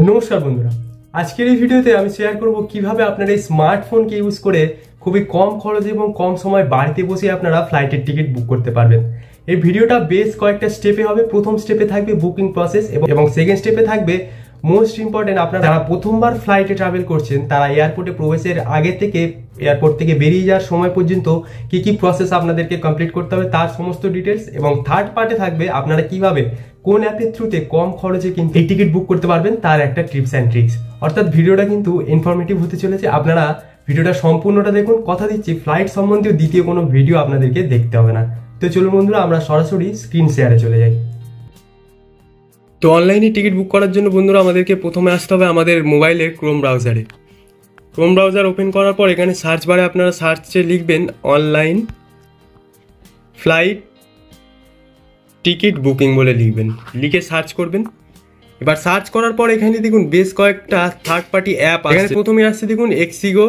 নমস্কার বন্ধুরা, আজকের এই ভিডিওতে আমি শেয়ার করব কিভাবে আপনারা এই স্মার্টফোনকে ইউজ করে খুবই কম খরচে এবং কম সময় বাড়িতে বসে আপনারা ফ্লাইটের টিকিট বুক করতে পারবেন। এই ভিডিওটা বেশ কয়েকটা স্টেপে হবে। প্রথম স্টেপে থাকবে বুকিং প্রসেস এবং সেকেন্ড স্টেপে থাকবে মোস্ট ইম্পর্টেন্ট, আপনারা যারা প্রথমবার ফ্লাইটে ট্রাভেল করছেন তারা এয়ারপোর্টে প্রবেশের আগে থেকে এয়ারপোর্ট থেকে বেরিয়ে যাওয়ার সময় পর্যন্ত কি কি প্রসেস আপনাদেরকে কমপ্লিট করতে হবে তার সমস্ত ডিটেলস। এবং থার্ড পার্টে থাকবে আপনারা কিভাবে কোন অ্যাপের থ্রুতে কম খরচে কিন্তু এই টিকিট বুক করতে পারবেন তার একটা টিপস অ্যান্ড ট্রিক্স। অর্থাৎ ভিডিওটা কিন্তু ইনফরমেটিভ হতে চলেছে, আপনারা ভিডিওটা সম্পূর্ণটা দেখুন। কথা দিচ্ছি ফ্লাইট সম্বন্ধীয় দ্বিতীয় কোনো ভিডিও আপনাদেরকে দেখতে হবে না। তো চলুন বন্ধুরা, আমরা সরাসরি স্ক্রিন শেয়ারে চলে যাই। তো অনলাইনে টিকিট বুক করার জন্য বন্ধুরা আমাদেরকে প্রথমে আসতে হবে আমাদের মোবাইলের ক্রোম ব্রাউজারে। ক্রোম ব্রাউজার ওপেন করার পর এখানে সার্চ বারে আপনারা সার্চে লিখবেন অনলাইন ফ্লাইট টিকিট বুকিং বলে লিখবেন, লিখে সার্চ করবেন। এবার সার্চ করার পর এখানে দেখুন বেশ কয়েকটা থার্ড পার্টি অ্যাপ আছে। প্রথমে আসছে দেখুন এক্সিগো,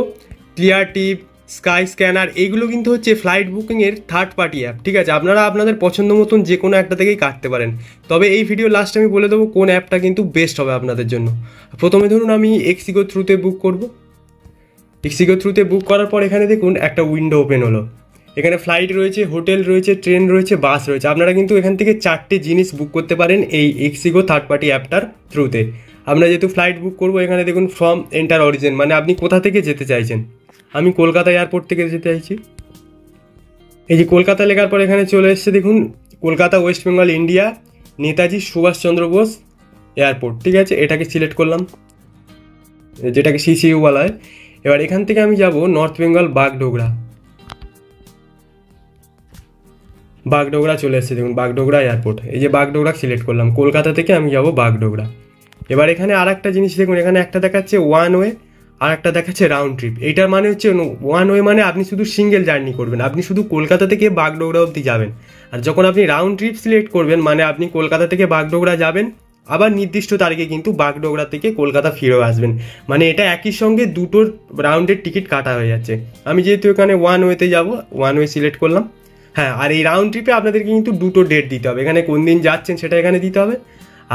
ক্লিয়ারটিপ, স্কাই স্ক্যানার, এইগুলো কিন্তু হচ্ছে ফ্লাইট বুকিংয়ের থার্ড পার্টি অ্যাপ। ঠিক আছে, আপনারা আপনাদের পছন্দ মতন যে কোনো একটা থেকেই কাটতে পারেন। তবে এই ভিডিও লাস্টে আমি বলে দেবো কোন অ্যাপটা কিন্তু বেস্ট হবে আপনাদের জন্য। প্রথমে ধরুন আমি এক্সিগো থ্রুতে বুক করব। এক্সিগো থ্রুতে বুক করার পর এখানে দেখুন একটা উইন্ডো ওপেন হলো। এখানে ফ্লাইট রয়েছে, হোটেল রয়েছে, ট্রেন রয়েছে, বাস রয়েছে। আপনারা কিন্তু এখান থেকে 4টে জিনিস বুক করতে পারেন এই এক্সিগো থার্ড পার্টি অ্যাপটার থ্রুতে। আমরা যেহেতু ফ্লাইট বুক করবো, এখানে দেখুন ফ্রম এন্টার অরিজিন, মানে আপনি কোথা থেকে যেতে চাইছেন। আমি কলকাতা এয়ারপোর্ট থেকে যেতে চাইছি। এই যে কলকাতা লেখার পর এখানে চলে এসছে দেখুন Kolkata, West Bengal, India, Netaji Subhash Chandra Bose airport. ঠিক আছে, এটাকে সিলেক্ট করলাম, যেটাকে সিসিইউ বলা হয়। এবার এখান থেকে আমি যাব নর্থ বেঙ্গল বাগডোগরা। বাগডোগরা চলে এসেছে দেখুন, বাগডোগরা এয়ারপোর্ট। এই যে বাগডোগরা সিলেক্ট করলাম, কলকাতা থেকে আমি যাব বাগডোগরা। এবার এখানে আর একটা জিনিস দেখুন, এখানে একটা দেখাচ্ছে ওয়ান ওয়ে আর একটা দেখাচ্ছে রাউন্ড ট্রিপ। এইটার মানে হচ্ছে ওয়ান ওয়ে মানে আপনি শুধু সিঙ্গেল জার্নি করবেন, আপনি শুধু কলকাতা থেকে বাগডোগরা অবধি যাবেন। আর যখন আপনি রাউন্ড ট্রিপ সিলেক্ট করবেন মানে আপনি কলকাতা থেকে বাগডোগরা যাবেন, আবার নির্দিষ্ট তারিখে কিন্তু বাগডোগরা থেকে কলকাতা ফিরেও আসবেন। মানে এটা একই সঙ্গে দুটোর রাউন্ডের টিকিট কাটা হয়ে যাচ্ছে। আমি যেহেতু এখানে ওয়ান ওয়েতে যাব, ওয়ান ওয়ে সিলেক্ট করলাম। হ্যাঁ, আর এই রাউন্ড ট্রিপে আপনাদেরকে কিন্তু দুটো ডেট দিতে হবে। এখানে কোন দিন যাচ্ছেন সেটা এখানে দিতে হবে,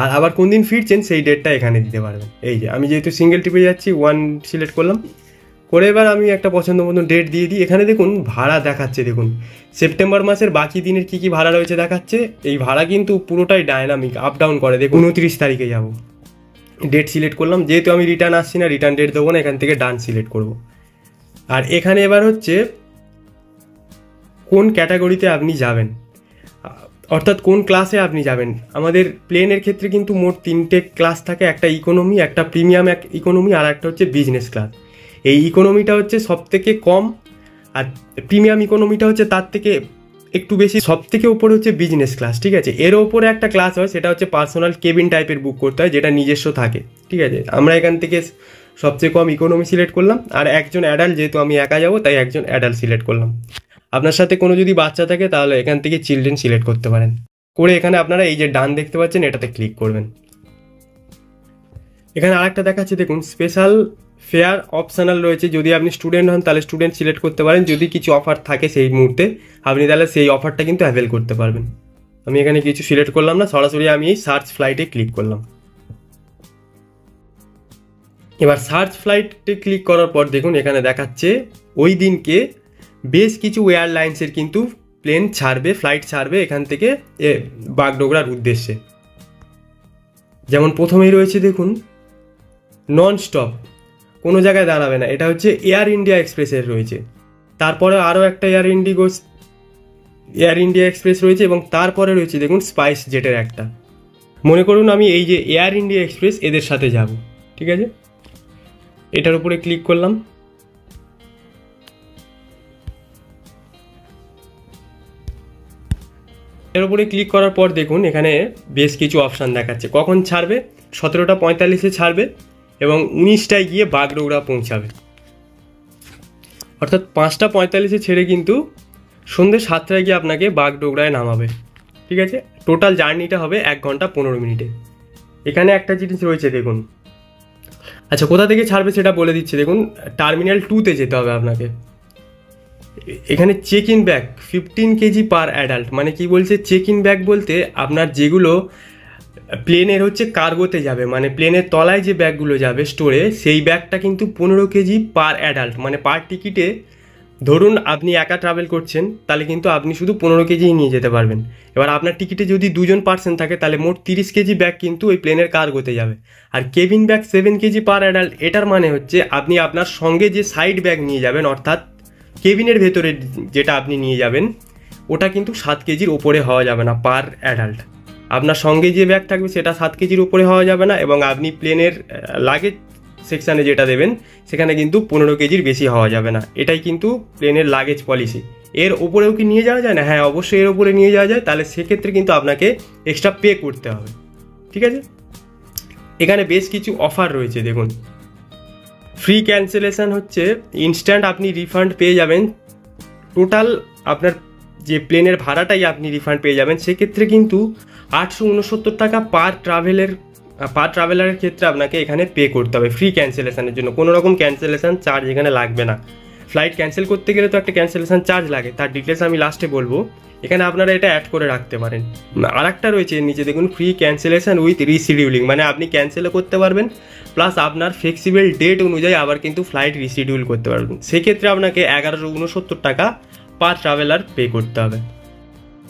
আর আবার কোন দিন ফিরছেন সেই ডেটটা এখানে দিতে পারবেন। এই যে আমি যেহেতু সিঙ্গেল ট্রিপে যাচ্ছি, ওয়ান সিলেক্ট করলাম করে এবার আমি একটা পছন্দ মতন ডেট দিয়ে দিই। এখানে দেখুন ভাড়া দেখাচ্ছে, দেখুন সেপ্টেম্বর মাসের বাকি দিনের কী কী ভাড়া রয়েছে দেখাচ্ছে। এই ভাড়া কিন্তু পুরোটাই ডায়নামিক, আপ ডাউন করে। দেখুন 29 তারিখে যাব, ডেট সিলেক্ট করলাম। যেহেতু আমি রিটার্ন আসছি না, রিটার্ন ডেট দেবো না, এখান থেকে ডান সিলেক্ট করব। আর এখানে এবার হচ্ছে কোন ক্যাটাগরিতে আপনি যাবেন, অর্থাৎ কোন ক্লাসে আপনি যাবেন। আমাদের প্লেনের ক্ষেত্রে কিন্তু মোট 3টে ক্লাস থাকে, একটা ইকোনমি, একটা প্রিমিয়াম ইকোনমি, আর একটা হচ্ছে বিজনেস ক্লাস। এই ইকোনমিটা হচ্ছে সব থেকে কম, আর প্রিমিয়াম ইকোনমিটা হচ্ছে তার থেকে একটু বেশি। সব থেকে উপরে হচ্ছে বিজনেস ক্লাস। ঠিক আছে, এর ওপরে একটা ক্লাস হয়, সেটা হচ্ছে পার্সোনাল কেবিন টাইপের বুক করতে হয়, যেটা নিজস্ব থাকে। ঠিক আছে, আমরা এখান থেকে সবচেয়ে কম ইকোনমি সিলেক্ট করলাম। আর একজন অ্যাডাল্ট, যেহেতু আমি একা যাবো তাই একজন অ্যাডাল্ট সিলেক্ট করলাম। আপনার সাথে কোনো যদি বাচ্চা থাকে তাহলে এখান থেকে চিলড্রেন সিলেক্ট করতে পারেন। করে এখানে আপনারা এই যে ডান দেখতে পাচ্ছেন এটাতে ক্লিক করবেন। এখানে আরেকটা দেখাচ্ছে দেখুন স্পেশাল ফেয়ার অপশনাল রয়েছে। যদি আপনি স্টুডেন্ট হন তাহলে স্টুডেন্ট সিলেক্ট করতে পারেন। যদি কিছু অফার থাকে সেই মুহূর্তে আপনি তাহলে সেই অফারটা কিন্তু অ্যাভেল করতে পারবেন। আমি এখানে কিছু সিলেক্ট করলাম না, সরাসরি আমি এই সার্চ ফ্লাইটে ক্লিক করলাম। এবার সার্চ ফ্লাইটে ক্লিক করার পর দেখুন এখানে দেখাচ্ছে ওই দিনকে বেশ কিছু এয়ারলাইন্সের কিন্তু প্লেন ছাড়বে, ফ্লাইট ছাড়বে এখান থেকে বাগডোগরার উদ্দেশ্যে। যেমন প্রথমেই রয়েছে দেখুন নন স্টপ, কোনো জায়গায় দাঁড়াবে না, এটা হচ্ছে এয়ার ইন্ডিয়া এক্সপ্রেসের রয়েছে। তারপরে আরও একটা এয়ার ইন্ডিয়া এক্সপ্রেস রয়েছে, এবং তারপরে রয়েছে দেখুন স্পাইস জেটের একটা। মনে করুন আমি এই যে এয়ার ইন্ডিয়া এক্সপ্রেস এদের সাথে যাব। ঠিক আছে, এটার উপরে ক্লিক করলাম। এর উপরে ক্লিক করার পর দেখুন এখানে বেশ কিছু অপশান দেখাচ্ছে। কখন ছাড়বে, 17টা 45-এ ছাড়বে এবং 19টায় গিয়ে বাগডোগরা পৌঁছাবে। অর্থাৎ 5টা 45-এ ছেড়ে কিন্তু সন্ধ্যে 7টায় গিয়ে আপনাকে বাগডোগরায় নামাবে। ঠিক আছে, টোটাল জার্নিটা হবে 1 ঘন্টা 15 মিনিটে। এখানে একটা জিনিস রয়েছে দেখুন, আচ্ছা কোথা থেকে ছাড়বে সেটা বলে দিচ্ছে। দেখুন টার্মিনাল 2-তে যেতে হবে আপনাকে। এখানে check in bag 15 KG per adult, মানে কি বলছে চেক ইন ব্যাগ বলতে আপনার যেগুলো প্লেনের হচ্ছে কার্গোতে যাবে, মানে প্লেনের তলায় যে ব্যাগগুলো যাবে স্টোরে, সেই ব্যাগটা কিন্তু 15 কেজি পার অ্যাডাল্ট, মানে পার টিকিটে। ধরুন আপনি একা ট্রাভেল করছেন, তাহলে কিন্তু আপনি শুধু 15 কেজি নিয়ে যেতে পারবেন। এবার আপনার টিকিটে যদি 2জন পার্সন থাকে, তাহলে মোট 30 কেজি ব্যাগ কিন্তু ওই প্লেনের কার্গোতে যাবে। আর cabin bag 7 KG per adult, এটার মানে হচ্ছে আপনি আপনার সঙ্গে যে সাইড ব্যাগ নিয়ে যাবেন, অর্থাৎ কেবিনের ভেতরে যেটা আপনি নিয়ে যাবেন, ওটা কিন্তু 7 কেজির ওপরে হওয়া যাবে না পার অ্যাডাল্ট। আপনার সঙ্গে যে ব্যাগ থাকবে সেটা 7 কেজির উপরে হওয়া যাবে না, এবং আপনি প্লেনের লাগেজ সেকশানে যেটা দেবেন সেখানে কিন্তু 15 কেজির বেশি হওয়া যাবে না। এটাই কিন্তু প্লেনের লাগেজ পলিসি। এর ওপরেও কি নিয়ে যাওয়া যায় না? হ্যাঁ, অবশ্যই এর ওপরে নিয়ে যাওয়া যায়, তাহলে সেক্ষেত্রে কিন্তু আপনাকে এক্সট্রা পে করতে হবে। ঠিক আছে, এখানে বেশ কিছু অফার রয়েছে। দেখুন, ফ্রি ক্যান্সেলেশন হচ্ছে ইনস্ট্যান্ট আপনি রিফান্ড পেয়ে যাবেন। টোটাল আপনার যে প্লেনের ভাড়াটাই আপনি রিফান্ড পেয়ে যাবেন। সেক্ষেত্রে কিন্তু 869 টাকা পার ট্রাভেলারের ক্ষেত্রে আপনাকে এখানে পে করতে হবে ফ্রি ক্যান্সেলেশনের জন্য। কোনো রকম ক্যান্সেলেশন চার্জ এখানে লাগবে না। ফ্লাইট ক্যান্সেল করতে গেলে তো একটা ক্যান্সেলেশন চার্জ লাগে, তার ডিটেলস আমি লাস্টে বলবো। এখানে আপনারা এটা অ্যাড করে রাখতে পারেন। আর একটা রয়েছে নিচে দেখুন, ফ্রি ক্যান্সেলেশন উইথ রিশিডিউলিং, মানে আপনি ক্যান্সেলও করতে পারবেন, প্লাস আপনার ফ্লেক্সিবল ডেট অনুযায়ী আবার কিন্তু ফ্লাইট রিশিডিউল করতে পারবেন। সেক্ষেত্রে আপনাকে 1169 টাকা পার ট্রাভেলার পে করতে হবে।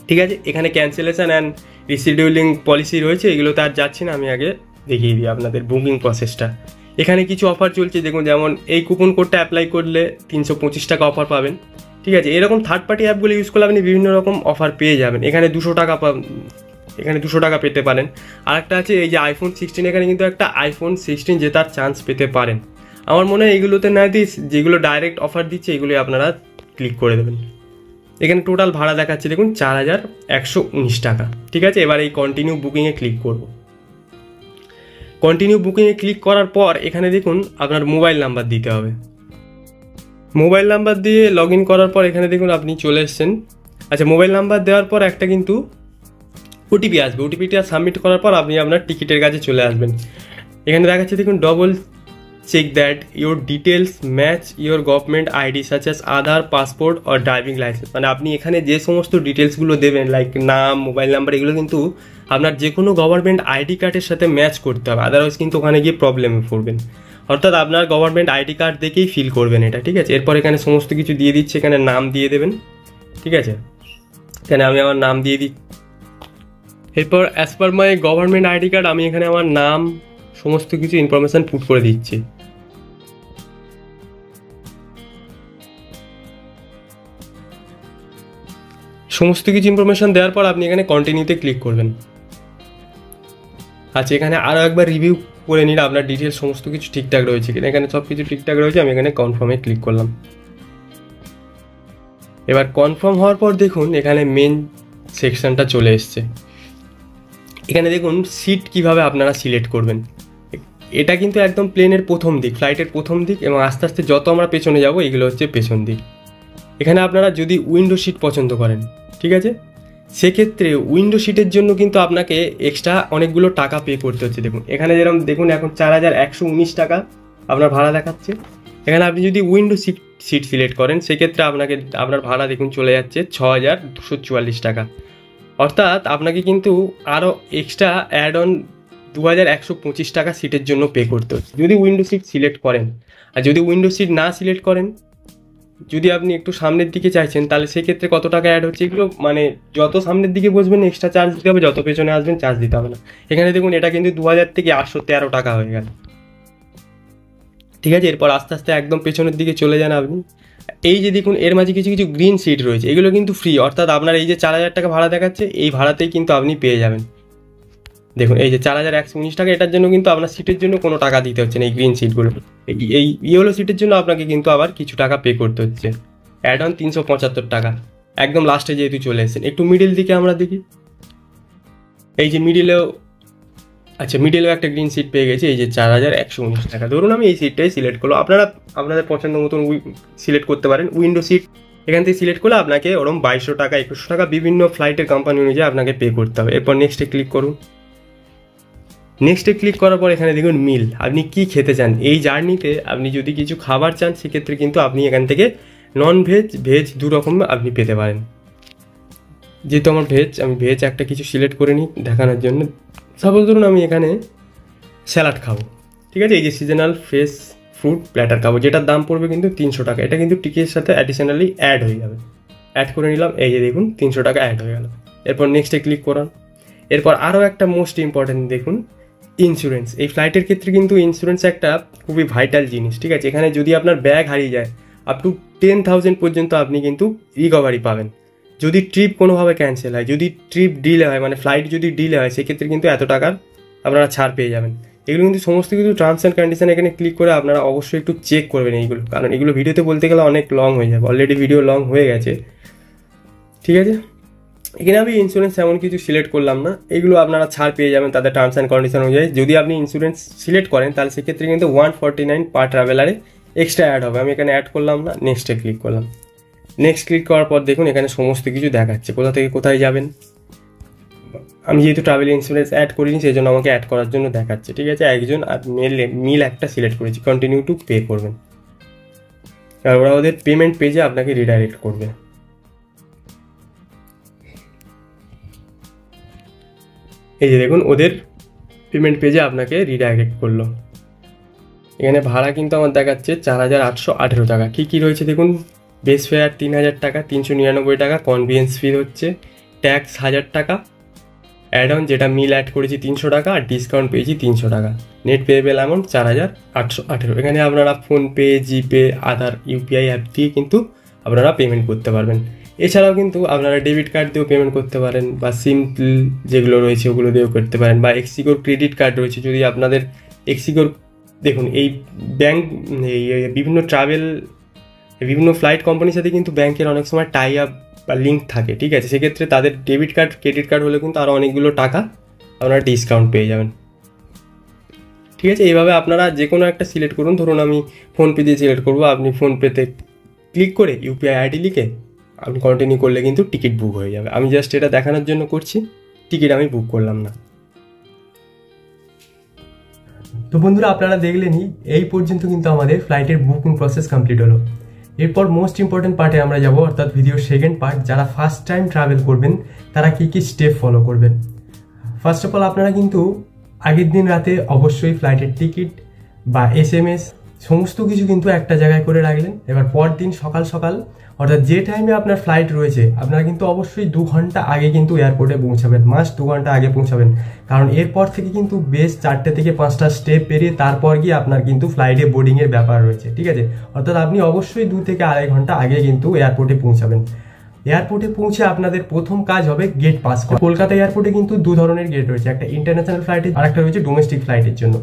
ঠিক আছে, এখানে ক্যান্সেলেশন অ্যান্ড রিশিডিউলিং পলিসি রয়েছে, এগুলোতে আর যাচ্ছি না, আমি আগে দেখিয়ে দিই আপনাদের বুকিং প্রসেসটা। এখানে কিছু অফার চলছে দেখুন, যেমন এই কুপন কোডটা অ্যাপ্লাই করলে 325 টাকা অফার পাবেন। ঠিক আছে, এরকম থার্ড পার্টি অ্যাপগুলো ইউজ করলে আপনি বিভিন্ন রকম অফার পেয়ে যাবেন। এখানে 200 টাকা পেতে পারেন। আর একটা আছে এই যে iPhone 16, এখানে কিন্তু একটা iPhone 16 জেতার চান্স পেতে পারেন। আমার মনে হয় এগুলোতে না দিয়ে যেগুলো ডাইরেক্ট অফার দিচ্ছে এগুলোই আপনারা ক্লিক করে দেবেন। এখানে টোটাল ভাড়া দেখাচ্ছে দেখুন 4119 টাকা। ঠিক আছে, এবার এই কন্টিনিউ বুকিংয়ে ক্লিক করব। কন্টিনিউ বুকিংয়ে ক্লিক করার পর এখানে দেখুন আপনার মোবাইল নাম্বার দিতে হবে। মোবাইল নাম্বার দিয়ে লগ ইন করার পর এখানে দেখুন আপনি চলে এসছেন। আচ্ছা, মোবাইল নাম্বার দেওয়ার পর একটা কিন্তু ওটিপি আসবে। ওটিপিটা সাবমিট করার পর আপনি আপনার টিকিটের কাছে চলে আসবেন। এখানে দেখাচ্ছে দেখুন, double check that your details match your government ID such as Aadhaar, passport or driving licence. মানে আপনি এখানে যে সমস্ত ডিটেলসগুলো দেবেন, লাইক নাম, মোবাইল নাম্বার, এগুলো কিন্তু আপনার যে কোনো গভর্নমেন্ট আইডি কার্ডের সাথে ম্যাচ করতে হবে, আদারওয়াইজ কিন্তু ওখানে গিয়ে প্রবলেমে পড়বেন। অর্থাৎ আপনার গভর্নমেন্ট আইডি কার্ড দেখেই ফিল করবেন এটা। ঠিক আছে, এরপর এখানে সমস্ত কিছু দিয়ে দিচ্ছে, এখানে নাম দিয়ে দেবেন। ঠিক আছে, এখানে আমি আমার নাম দিয়ে দিই। এরপর অ্যাজ পার মাই গভর্নমেন্ট আইডি কার্ড আমি এখানে আমার নাম সমস্ত কিছু ইনফরমেশান পুট করে দিচ্ছি। সমস্ত কিছু ইনফরমেশান দেওয়ার পর আপনি এখানে কন্টিনিউতে ক্লিক করবেন। আচ্ছা, এখানে আরও একবার রিভিউ করে নিলে আপনার ডিটেলস সমস্ত কিছু ঠিকঠাক রয়েছে কিনা। এখানে সব কিছু ঠিকঠাক রয়েছে, আমি এখানে কনফার্মে ক্লিক করলাম। এবার কনফার্ম হওয়ার পর দেখুন এখানে মেন সেকশনটা চলে এসছে। এখানে দেখুন সিট কিভাবে আপনারা সিলেক্ট করবেন। এটা কিন্তু একদম প্লেনের প্রথম দিক, ফ্লাইটের প্রথম দিক, এবং আস্তে আস্তে যত আমরা পেছনে যাব এগুলো হচ্ছে পেছন দিক। এখানে আপনারা যদি উইন্ডো সিট পছন্দ করেন, ঠিক আছে, সেক্ষেত্রে উইন্ডো সিটের জন্য কিন্তু আপনাকে এক্সট্রা অনেকগুলো টাকা পে করতে হচ্ছে। দেখুন এখানে যেরকম দেখুন এখন 4119 টাকা আপনার ভাড়া দেখাচ্ছে। এখানে আপনি যদি উইন্ডো সিট সিলেক্ট করেন সেক্ষেত্রে আপনার ভাড়া দেখুন চলে যাচ্ছে 6244 টাকা। অর্থাৎ আপনাকে কিন্তু আরও এক্সট্রা অ্যাড অন 2125 টাকা সিটের জন্য পে করতে হচ্ছে যদি উইন্ডো সিট সিলেক্ট করেন। আর যদি উইন্ডো সিট না সিলেক্ট করেন, যদি আপনি একটু সামনের দিকে চাইছেন, তাহলে সেক্ষেত্রে কত টাকা অ্যাড হচ্ছে এগুলো, মানে যত সামনের দিকে বসবেন এক্সট্রা চার্জ দিতে হবে, যত পেছনে আসবেন চার্জ দিতে হবে না। এখানে দেখুন এটা কিন্তু 2000 থেকে 813 টাকা হয়ে গেল। ঠিক আছে, এরপর আস্তে আস্তে একদম পেছনের দিকে চলে যান আপনি। এই যে দেখুন এর মাঝে কিছু কিছু গ্রিন সিট রয়েছে, এগুলো কিন্তু ফ্রি। অর্থাৎ আপনার এই যে 4000 টাকা ভাড়া দেখাচ্ছে, এই ভাড়াতেই কিন্তু আপনি পেয়ে যাবেন। দেখুন এই যে 4119 টাকা, এটার জন্য কিন্তু আপনার সিটের জন্য কোনো টাকা দিতে হচ্ছে না। এই গ্রিন সিটগুলো, এই ইয়েলো সিটের জন্য আপনাকে কিন্তু আবার কিছু টাকা পে করতে হচ্ছে, অ্যাড অন 375 টাকা। একদম লাস্টে যেহেতু চলে এসেছেন, একটু মিডিল দিকে আমরা দেখি। এই যে মিডিলেও, আচ্ছা মিডিলেও একটা গ্রিন সিট পেয়ে গেছি, এই যে 4119 টাকা। ধরুন আমি এই সিটটাই সিলেক্ট করলো, আপনারা আপনাদের পছন্দ মতন সিলেক্ট করতে পারেন। উইন্ডো সিট এখান থেকে সিলেক্ট করলে আপনাকে ওরকম 2200 টাকা 2100 টাকা বিভিন্ন ফ্লাইটের কোম্পানি অনুযায়ী আপনাকে পে করতে হবে। এরপর নেক্সটে ক্লিক করুন। নেক্সটে ক্লিক করার পর এখানে দেখুন মিল, আপনি কি খেতে চান এই জার্নিতে। আপনি যদি কিছু খাবার চান সেক্ষেত্রে কিন্তু আপনি এখান থেকে নন ভেজ, ভেজ দু রকম আপনি পেতে পারেন। যেহেতু আমার ভেজ, আমি ভেজ একটা কিছু সিলেক্ট করে নিই দেখানোর জন্য। সাপোজ ধরুন আমি এখানে স্যালাড খাবো, ঠিক আছে, এই যে সিজনাল ফ্রেশ ফ্রুট প্ল্যাটার খাবো, যেটার দাম পড়বে কিন্তু 300 টাকা। এটা কিন্তু টিকিটের সাথে অ্যাডিশনালি অ্যাড হয়ে যাবে। অ্যাড করে নিলাম, এই যে দেখুন 300 টাকা অ্যাড হয়ে গেল। এরপর নেক্সটে ক্লিক করান। এরপর আরও একটা মোস্ট ইম্পর্টেন্ট দেখুন, ইন্স্যুরেন্স। এই ফ্লাইটের ক্ষেত্রে কিন্তু ইন্স্যুরেন্স একটা খুবই ভাইটাল জিনিস, ঠিক আছে। এখানে যদি আপনার ব্যাগ হারিয়ে যায় আপ টু 10,000 পর্যন্ত আপনি কিন্তু রিকভারি পাবেন। যদি ট্রিপ কোনোভাবে ক্যান্সেল হয়, যদি ট্রিপ ডিলে হয়, মানে ফ্লাইট যদি ডিলে হয়, সেক্ষেত্রে কিন্তু এত টাকার আপনারা ছাড় পেয়ে যাবেন। এগুলো কিন্তু সমস্ত কিছু টার্মস অ্যান্ড কন্ডিশন এখানে ক্লিক করে আপনারা অবশ্যই একটু চেক করবেন এইগুলো, কারণ এগুলো ভিডিওতে বলতে গেলে অনেক লং হয়ে যাবে, অলরেডি ভিডিও লং হয়ে গেছে, ঠিক আছে। এখানে আমি ইন্স্যুরেন্স এমন কিছু সিলেক্ট করলাম না, এগুলো আপনারা ছাড় পেয়ে যাবেন তাদের টার্মস অ্যান্ড কন্ডিশন অনুযায়ী। যদি আপনি ইন্স্যুরেন্স সিলেক্ট করেন তাহলে সেক্ষেত্রে কিন্তু 149 পার ট্রাভেলারে এক্সট্রা অ্যাড হবে। আমি এখানে অ্যাড করলাম না, নেক্সটে ক্লিক করলাম। নেক্সট ক্লিক করার পর দেখুন এখানে সমস্ত কিছু দেখাচ্ছে, কোথা থেকে কোথায় যাবেন। আমি যেহেতু ট্রাভেল ইন্স্যুরেন্স অ্যাড করিনি সেই জন্য আমাকে অ্যাড করার জন্য দেখাচ্ছে, ঠিক আছে। একজন আর মিল একটা সিলেক্ট করেছি, কন্টিনিউ টু পে করবেন। আর ওরা ওদের পেমেন্ট পেজে আপনাকে রিডাইরেক্ট করবে। এই যে দেখুন ওদের পেমেন্ট পেজে আপনাকে রিডাইরেক্ট করলো। এখানে ভাড়া কিন্তু আমার দেখাচ্ছে 4,818 টাকা। কী কী রয়েছে দেখুন, বেস ফেয়ার 3,000 টাকা, 399 টাকা, কনভিয়েন্স ফি হচ্ছে, ট্যাক্স 1,000 টাকা, অ্যাড অন যেটা মিল অ্যাড করেছি 300 টাকা, আর ডিসকাউন্ট পেয়েছি 300 টাকা। Net payable amount 4,818। এখানে আপনারা ফোনপে, জিপে, আধার, ইউপিআই অ্যাপ দিয়ে কিন্তু আপনারা পেমেন্ট করতে পারবেন। এছাড়াও কিন্তু আপনারা ডেবিট কার্ড দিয়েও পেমেন্ট করতে পারেন, বা সিম্পল যেগুলো রয়েছে ওগুলো দিয়েও করতে পারেন, বা এক্সিকোর ক্রেডিট কার্ড রয়েছে। যদি আপনাদের এক্সিকোর দেখুন এই ব্যাংক এই বিভিন্ন ট্রাভেল বিভিন্ন ফ্লাইট কোম্পানির সাথে কিন্তু ব্যাংকের অনেক সময় টাই আপ বা লিঙ্ক থাকে, ঠিক আছে। সেক্ষেত্রে তাদের ডেবিট কার্ড ক্রেডিট কার্ড হলে কিন্তু আরও অনেকগুলো টাকা আপনারা ডিসকাউন্ট পেয়ে যাবেন, ঠিক আছে। এইভাবে আপনারা যে কোনো একটা সিলেক্ট করুন। ধরুন আমি ফোনপে দিয়ে সিলেক্ট করবো, আপনি ফোনপেতে ক্লিক করে ইউপিআই আইডি লিখে আপনি কন্টিনিউ করলে কিন্তু টিকিট বুক হয়ে যাবে। আমি জাস্ট এটা দেখানোর জন্য করছি, টিকিট আমি বুক করলাম না। তো বন্ধুরা আপনারা দেখলেনই, এই পর্যন্ত কিন্তু আমাদের ফ্লাইটের বুকিং প্রসেস কমপ্লিট হলো। এরপর মোস্ট ইম্পর্টেন্ট পার্টে আমরা যাব, অর্থাৎ ভিডিওর সেকেন্ড পার্ট। যারা ফার্স্ট টাইম ট্রাভেল করবেন তারা কী কী স্টেপ ফলো করবেন। ফার্স্ট অফ অল আপনারা কিন্তু আগের দিন রাতে অবশ্যই ফ্লাইটের টিকিট বা SMS সমস্ত কিছু কিন্তু একটা জায়গায় করে রাখলেন। এবার পরদিন সকাল সকাল, অর্থাৎ যে টাইমে আপনার ফ্লাইট রয়েছে, আপনারা কিন্তু অবশ্যই 2 ঘন্টা আগে কিন্তু এয়ারপোর্টে পৌঁছাবেন, মাস্ট 2 ঘন্টা আগে পৌঁছাবেন। কারণ এরপর থেকে কিন্তু বেশ 4টে থেকে 5টা স্টেপ পেরিয়ে তারপর গিয়ে আপনার কিন্তু ফ্লাইটে বোর্ডিংয়ের ব্যাপার রয়েছে, ঠিক আছে। অর্থাৎ আপনি অবশ্যই 2 থেকে 2.5 ঘন্টা আগে কিন্তু এয়ারপোর্টে পৌঁছাবেন। এয়ারপোর্টে পৌঁছে আপনাদের প্রথম কাজ হবে গেট পাস করা। কলকাতা এয়ারপোর্টে কিন্তু 2 ধরনের গেট রয়েছে, একটা ইন্টারন্যাশনাল ফ্লাইটের আর একটা রয়েছে ডোমেস্টিক ফ্লাইটের জন্য।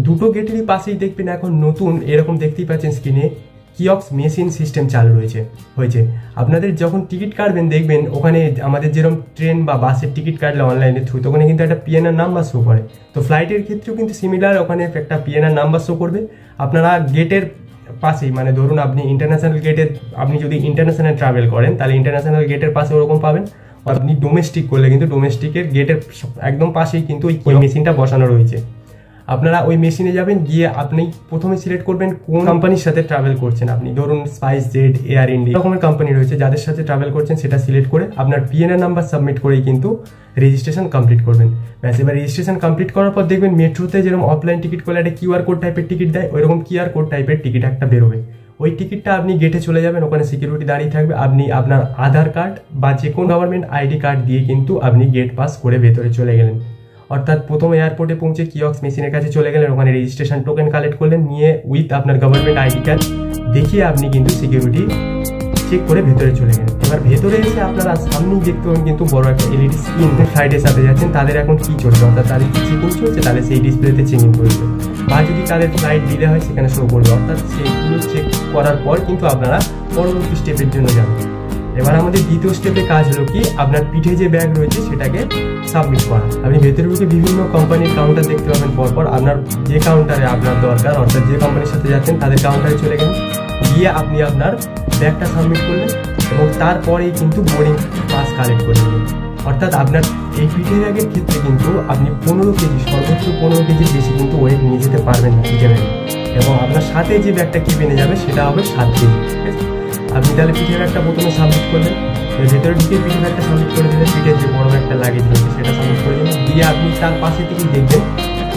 দুটো গেটেরই পাশেই দেখবেন এখন নতুন এরকম দেখতেই পাচ্ছেন স্ক্রিনে কিয়ক্স মেশিন সিস্টেম চালু হয়েছে। আপনাদের যখন টিকিট কাটবেন দেখবেন ওখানে আমাদের যেরকম ট্রেন বা বাসের টিকিট কাটলে অনলাইনের থ্রুতে ওখানে কিন্তু একটা PNR নাম্বার শো করে। তো ফ্লাইটের ক্ষেত্রেও কিন্তু সিমিলার, ওখানে একটা PNR নাম্বার শো করবে। আপনারা গেটের পাশেই, মানে ধরুন আপনি ইন্টারন্যাশনাল গেটে, আপনি যদি ইন্টারন্যাশনাল ট্রাভেল করেন তাহলে ইন্টারন্যাশনাল গেটের পাশে ওরকম পাবেন। আপনি ডোমেস্টিক করলে কিন্তু ডোমেস্টিকের গেটের একদম পাশেই কিন্তু ওই মেশিনটা বসানো রয়েছে। আপনারা ওই মেশিনে যাবেন, গিয়ে আপনি প্রথমে সিলেক্ট করবেন কোন কোম্পানির সাথে ট্রাভেল করছেন। আপনি ধরুন SpiceJet, এয়ার ইন্ডিয়া রকমের কোম্পানি রয়েছে, যাদের সাথে ট্রাভেল করছেন সেটা সিলেক্ট করে আপনার PNR নাম্বার সাবমিট করেই কিন্তু রেজিস্ট্রেশন কমপ্লিট করবেন। ব্যাস, এবার রেজিস্ট্রেশন কমপ্লিট করার পর দেখবেন মেট্রোতে যেরকম অফলাইন টিকিট করলে একটা QR কোড টাইপের টিকিট দেয়, ওইরকম QR কোড টাইপের টিকিট একটা বেরোবে। ওই টিকিটটা আপনি গেটে চলে যাবেন, ওখানে সিকিউরিটি দাঁড়িয়ে থাকবে। আপনি আপনার আধার কার্ড বা যে কোনো গভর্নমেন্ট ID কার্ড দিয়ে কিন্তু আপনি গেট পাস করে ভেতরে চলে গেলেন। অর্থাৎ প্রথমে এয়ারপোর্টে পৌঁছে কিয়ক্স মেশিনের কাছে চলে গেলেন, ওখানে রেজিস্ট্রেশন টোকেন কালেক্ট করলেন, নিয়ে উইথ আপনার গভর্নমেন্ট ID কার্ড দেখিয়ে আপনি কিন্তু সিকিউরিটি চেক করে ভেতরে চলে গেলেন। এবার ভেতরে এসে আপনারা সামনেই দেখতে পাবেন কিন্তু বড় একটা LED স্ক্রিন। ফ্লাইটের সাথে যাচ্ছেন তাদের এখন কি চলছে, অর্থাৎ তাদের কি চেকিং চলছে, তাহলে সেই ডিসপ্লেতে চেকিং করবে। বা যদি তাদের ফ্লাইট ডিলে হয় সেখানে শো করবে। অর্থাৎ সেইগুলো চেক করার পর কিন্তু আপনারা পরবর্তী স্টেপের জন্য যাবেন। এবার আমাদের দ্বিতীয় স্টেপে কাজ হলো কি, আপনার পিঠে যে ব্যাগ রয়েছে সেটাকে সাবমিট করা। আপনি ভেতরে ঢুকে বিভিন্ন কোম্পানির কাউন্টার দেখতে পাবেন, পরপর আপনার যে কাউন্টারে আপনার দরকার, অর্থাৎ যে কোম্পানির সাথে যাচ্ছেন তাদের কাউন্টারে চলে গেলেন, গিয়ে আপনি আপনার ব্যাগটা সাবমিট করলেন এবং তারপরেই কিন্তু বোর্ডিং পাস কালেক্ট করে নেবেন। অর্থাৎ আপনার এই পিঠে ব্যাগের ক্ষেত্রে কিন্তু আপনি 15 কেজি, সর্বোচ্চ 15 কেজির বেশি কিন্তু ওয়েট নিয়ে যেতে পারবেন না পিঠে ব্যাগে। এবং আপনার সাথে যে ব্যাগটা কি বেনে যাবে সেটা হবে 7 কেজি। ঠিক আছে, আপনি তাহলে পিঠে ব্যাগটা প্রথমে সাবমিট করলেন, ভেতরে ঢুকে পিঠে ব্যাগটা সাবমিট করে দিলেন, পিঠের যে বড় একটা লাগেজ রয়েছে সেটা সাবমিট করে দিলেন, দিয়ে আপনি তার পাশে থেকেই দেখবেন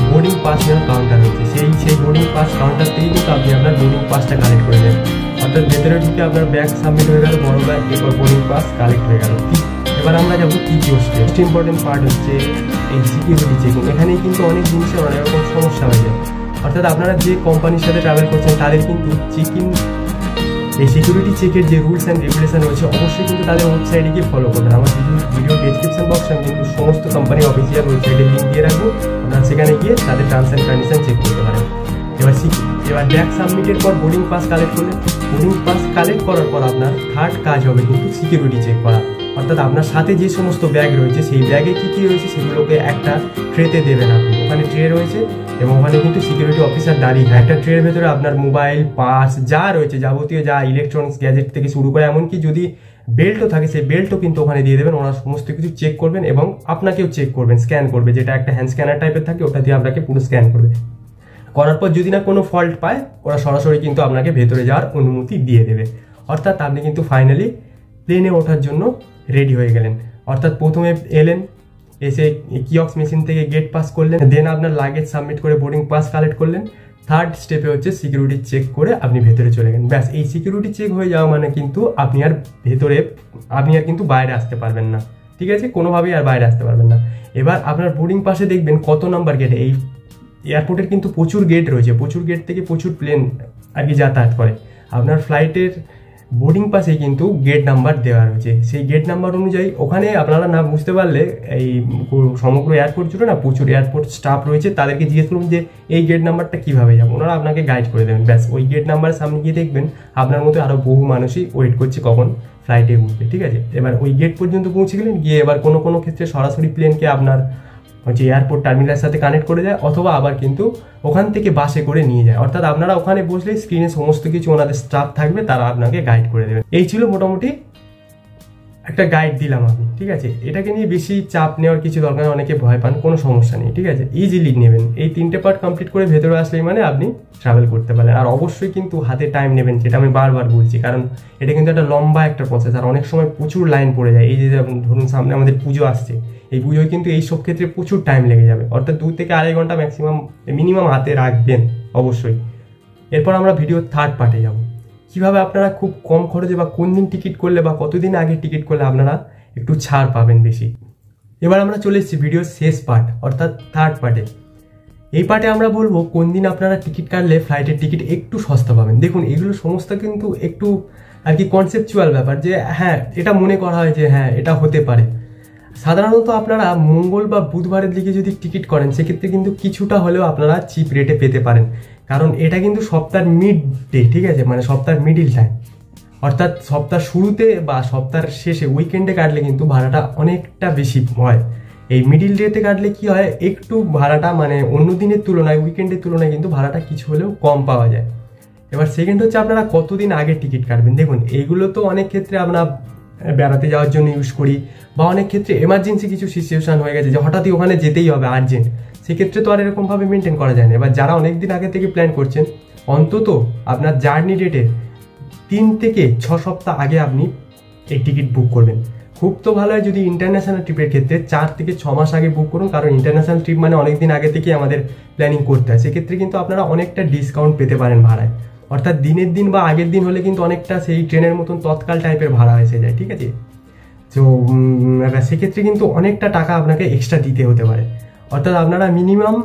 বোর্ডিং পাস নেওয়ার কাউন্টার রয়েছে, সেই বোর্ডিং পাস কাউন্টার থেকেই কিন্তু আপনি আপনার বোর্ডিং পাসটা কালেক্ট করে দেন। অর্থাৎ ভেতরে ঢুকে আপনার ব্যাগ সাবমিট হয়ে গেল, বড় ব্যাগ, এরপর বোর্ডিং পাস কালেক্ট হয়ে গেল। এবার আমরা যাবো তৃতীয় স্টেপ। মোস্ট ইম্পর্টেন্ট পার্ট হচ্ছে এই সিকিউরিটি চেকিং। এখানেই কিন্তু অনেক জিনিসের অনেক রকম সমস্যা হয়ে যায়। অর্থাৎ আপনারা যে কোম্পানির সাথে ট্রাভেল করছেন তাদের কিন্তু চেকিং, এই সিকিউরিটি চেকের যে রুলস অ্যান্ড রেগুলেশন রয়েছে অবশ্যই কিন্তু তাদের ওয়েবসাইটে গিয়ে ফলো করবেন। আমার ভিডিও ডেসক্রিপশন বক্সে আমি কিন্তু সমস্ত কোম্পানির অফিসিয়াল ওয়েবসাইটের লিঙ্ক দিয়ে রাখবো, আপনারা সেখানে গিয়ে তাদের টার্মস অ্যান্ড কন্ডিশন চেক করতে পারেন। এবার ব্যাগ সাবমিটের পর বোর্ডিং পাস কালেক্ট করলেন। বোর্ডিং পাস কালেক্ট করার পর আপনার থার্ড কাজ হবে কিন্তু সিকিউরিটি চেক করা। অর্থাৎ আপনার সাথে যে সমস্ত ব্যাগ রয়েছে সেই ব্যাগে কী কী রয়েছে সেগুলোকে একটা ট্রেতে দেবেন আপনি। ওখানে ট্রে রয়েছে এবং ওখানে কিন্তু সিকিউরিটি অফিসার দাঁড়িয়ে থাকে। একটা ট্রের ভেতরে আপনার মোবাইল, পার্স যা রয়েছে, যাবতীয় যা ইলেকট্রনিক্স গ্যাজেট থেকে শুরু করে এমনকি যদি বেল্টও থাকে সেই বেল্টও কিন্তু ওখানে দিয়ে দেবেন। ওরা সমস্ত কিছু চেক করবেন এবং আপনাকেও চেক করবেন, স্ক্যান করবে, যেটা একটা হ্যান্ড স্ক্যানার টাইপের থাকে, ওটা দিয়ে আপনাকে পুরো স্ক্যান করবে। করার পর যদি না কোনো ফল্ট পায় ওরা সরাসরি কিন্তু আপনাকে ভেতরে যাওয়ার অনুমতি দিয়ে দেবে। অর্থাৎ আপনি কিন্তু ফাইনালি প্লেনে ওঠার জন্য রেডি হয়ে গেলেন। অর্থাৎ প্রথমে এলেন, এসে কিয়ক্স মেশিন থেকে গেট পাস করলেন, দেন আপনার লাগেজ সাবমিট করে বোর্ডিং পাস কালেক্ট করলেন। থার্ড স্টেপে হচ্ছে সিকিউরিটি চেক করে আপনি ভেতরে চলে গেলেন। ব্যাস, এই সিকিউরিটি চেক হয়ে যাওয়া মানে কিন্তু আপনি আর কিন্তু বাইরে আসতে পারবেন না, ঠিক আছে, কোনোভাবেই আর বাইরে আসতে পারবেন না। এবার আপনার বোর্ডিং পাসে দেখবেন কত নাম্বার গেটে, এই এয়ারপোর্টের কিন্তু প্রচুর গেট রয়েছে, প্রচুর গেট থেকে প্রচুর প্লেন আর কি যাতায়াত করে। আপনার ফ্লাইটের বোর্ডিং পাসে কিন্তু গেট নাম্বার দেওয়া রয়েছে, সেই গেট নাম্বার অনুযায়ী ওখানে আপনারা না বুঝতে পারলে এই সমগ্র এয়ারপোর্ট জুড়ে না প্রচুর এয়ারপোর্ট স্টাফ রয়েছে, তাদেরকে জিজ্ঞেস করুন যে এই গেট নাম্বারটা কীভাবে যাবো, ওনারা আপনাকে গাইড করে দেবেন। ব্যাস, ওই গেট নাম্বারের সামনে গিয়ে দেখবেন আপনার মতো আরও বহু মানুষই ওয়েট করছে কখন ফ্লাইটে উঠবে, ঠিক আছে। এবার ওই গেট পর্যন্ত পৌঁছে গেলেন, গিয়ে এবার কোনো ক্ষেত্রে সরাসরি প্লেনকে আপনার হচ্ছে এয়ারপোর্ট টার্মিনালের সাথে কানেক্ট করে দেয়, অথবা আবার কিন্তু ওখান থেকে বাসে করে নিয়ে যায়। অর্থাৎ আপনারা ওখানে বসলে স্ক্রিনে সমস্ত কিছু ওনাদের স্টাফ থাকবে, তারা আপনাকে গাইড করে দেবে। এই ছিল মোটামুটি একটা গাইড দিলাম আমি, ঠিক আছে। এটাকে নিয়ে বেশি চাপ নেওয়ার কিছু দরকার নেই, অনেকে ভয় পান, কোনো সমস্যা নেই, ঠিক আছে, ইজিলি নেবেন। এই 3টে পার্ট কমপ্লিট করে ভেতরে আসলেই মানে আপনি ট্রাভেল করতে পারেন। আর অবশ্যই কিন্তু হাতে টাইম নেবেন, যেটা আমি বারবার বলছি, কারণ এটা কিন্তু একটা লম্বা একটা প্রসেস, আর অনেক সময় প্রচুর লাইন পড়ে যায়। এই যে ধরুন সামনে আমাদের পুজো আসছে, এই পুজোয় কিন্তু এই সব ক্ষেত্রে প্রচুর টাইম লেগে যাবে, অর্থাৎ 2 থেকে 2.5 ঘন্টা মিনিমাম হাতে রাখবেন অবশ্যই। এরপর আমরা ভিডিও থার্ড পার্টে যাব, কিভাবে আপনারা খুব কম খরচে বা কোন দিন টিকিট করলে বা কতদিন আগে টিকিট করলে আপনারা একটু ছাড় পাবেন বেশি। এবার আমরা চলে এসেছি ভিডিওর শেষ পার্ট, অর্থাৎ থার্ড পার্টে। এই পার্টে আমরা বলবো কোন দিন আপনারা টিকিট কাটলে ফ্লাইটের টিকিট একটু সস্তা পাবেন। দেখুন, এগুলো সমস্ত কিন্তু একটু আর কি কনসেপচুয়াল ব্যাপার, যে হ্যাঁ এটা মনে করা হয় যে হ্যাঁ এটা হতে পারে। সাধারণত আপনারা মঙ্গল বা বুধবারের দিকে যদি টিকিট করেন সেক্ষেত্রে কিন্তু কিছুটা হলেও আপনারা চিপ রেটে পেতে পারেন, কারণ এটা কিন্তু সপ্তাহের মিড ডে, ঠিক আছে, মানে সপ্তাহের মিডিল টাইম। অর্থাৎ সপ্তাহ শুরুতে বা সপ্তাহের শেষে উইকেন্ডে কাটলে কিন্তু ভাড়াটা অনেকটা বেশি হয়। এই মিডিল ডেতে কাটলে কি হয়, একটু ভাড়াটা মানে অন্য দিনের তুলনায়, উইকেন্ডের তুলনায় কিন্তু ভাড়াটা কিছু হলেও কম পাওয়া যায়। এবার সেকেন্ড হচ্ছে আপনারা কতদিন আগে টিকিট কাটবেন। দেখুন, এইগুলো তো অনেক ক্ষেত্রে আমরা বেড়াতে যাওয়ার জন্য ইউজ করি, বা অনেক ক্ষেত্রে এমার্জেন্সি কিছু সিচুয়েশন হয়ে গেছে যে হঠাৎই ওখানে যেতেই হবে আর্জেন্ট, সেক্ষেত্রে তো আর এরকমভাবে মেনটেন করা যায় না। এবার যারা অনেকদিন আগে থেকে প্ল্যান করছেন, অন্তত আপনার জার্নি ডেটে 3 থেকে 6 সপ্তাহ আগে আপনি এই টিকিট বুক করবেন। খুব তো ভালো হয় যদি ইন্টারন্যাশনাল ট্রিপের ক্ষেত্রে 4 থেকে 6 মাস আগে বুক করুন, কারণ ইন্টারন্যাশনাল ট্রিপ মানে অনেকদিন আগে থেকে আমাদের প্ল্যানিং করতে হয়। সেক্ষেত্রে কিন্তু আপনারা অনেকটা ডিসকাউন্ট পেতে পারেন ভাড়ায়, অর্থাৎ দিনের দিন বা আগের দিন হলে কিন্তু অনেকটা সেই ট্রেনের মতন তৎকাল টাইপের ভাড়া এসে যায়, ঠিক আছে। তো সেক্ষেত্রে কিন্তু অনেকটা টাকা আপনাকে এক্সট্রা দিতে হতে পারে। অর্থাৎ আপনারা মিনিমাম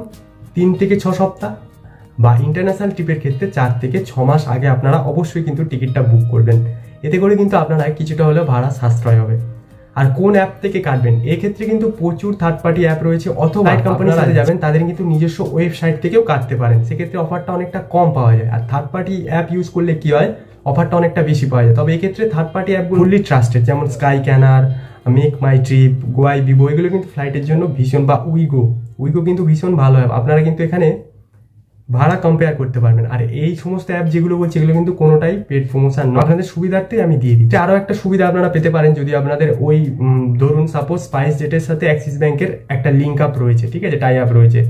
3 থেকে 6 সপ্তাহ বা ইন্টারন্যাশনাল ট্রিপের ক্ষেত্রে 4 থেকে 6 মাস আগে আপনারা অবশ্যই কিন্তু টিকিটটা বুক করবেন। এতে করে কিন্তু আপনারা কিছুটা হলেও ভাড়া সাশ্রয় হবে। আর কোন অ্যাপ থেকে কাটবেন, এক্ষেত্রে কিন্তু প্রচুর থার্ড পার্টি অ্যাপ রয়েছে, অথবা কোম্পানির সাথে যাবেন তাদের কিন্তু নিজস্ব ওয়েবসাইট থেকেও কাটতে পারেন, সেক্ষেত্রে অফারটা অনেকটা কম পাওয়া যায়। আর থার্ড পার্টি অ্যাপ ইউজ করলে কি হয়, অফারটা অনেকটা বেশি পাওয়া যায়। তবে এক্ষেত্রে থার্ড পার্টি অ্যাপগুলো ফুললি ট্রাস্টেড, যেমন স্কাই ক্যানার, মেক মাই ট্রিপ, গোয়াই বিবো, এগুলো কিন্তু ফ্লাইটের জন্য ভীষণ, বা উইগো কিন্তু ভীষণ ভালো অ্যাপ। আপনারা কিন্তু এখানে ভাড়া কম্পেয়ার করতে পারবেন। আর এই সমস্ত অ্যাপ যেগুলো বলছি এগুলো কিন্তু কোনোটাই পেড প্রমোশন নয়, আপনাদের সুবিধার্থে আমি দিয়ে দিচ্ছি। আরও একটা সুবিধা আপনারা পেতে পারেন যদি আপনাদের ওই ধরুন সাপোজ স্পাইস জেটের সাথে অ্যাক্সিস ব্যাংকের একটা লিঙ্ক আপ রয়েছে, ঠিক আছে, টাই আপ রয়েছে।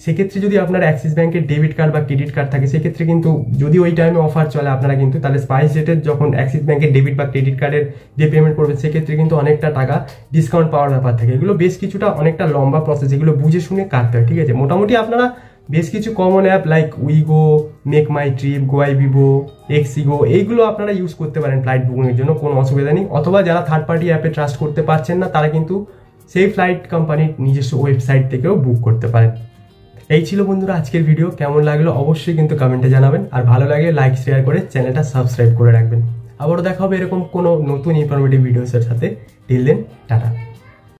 সেক্ষেত্রে যদি আপনার অ্যাক্সিস ব্যাংকের ডেবিট কার্ড বা ক্রেডিট কার্ড থাকে সেক্ষেত্রে কিন্তু যদি ওই টাইমে অফার চলে আপনারা কিন্তু তাহলে স্পাইস জেটের যখন অ্যাক্সিস ব্যাংকের ডেবিট বা ক্রেডিট কার্ডের যে পেমেন্ট করবেন সেক্ষেত্রে কিন্তু অনেকটা টাকা ডিসকাউন্ট পাওয়ার ব্যাপার থাকে। এগুলো বেশ কিছুটা অনেকটা লম্বা প্রসেস, এগুলো বুঝে শুনে কাটতে হয়, ঠিক আছে। মোটামুটি আপনারা বেশ কিছু common app like Wego, make my trip, Goibibo, Ixigo এইগুলো আপনারা ইউজ করতে পারেন ফ্লাইট বুকিংয়ের জন্য, কোনো অসুবিধা নেই। অথবা যারা থার্ড পার্টি অ্যাপে ট্রাস্ট করতে পারছেন না তারা কিন্তু সেই ফ্লাইট কোম্পানির নিজস্ব ওয়েবসাইট থেকেও বুক করতে পারেন। এই ছিল বন্ধুরা আজকের ভিডিও, কেমন লাগলো অবশ্যই কিন্তু কমেন্টে জানাবেন, আর ভালো লাগে লাইক শেয়ার করে চ্যানেলটা সাবস্ক্রাইব করে রাখবেন। আবারও দেখা হবে এরকম কোনো নতুন ইনফরমেটিভ ভিডিওসের সাথে। Till then tata.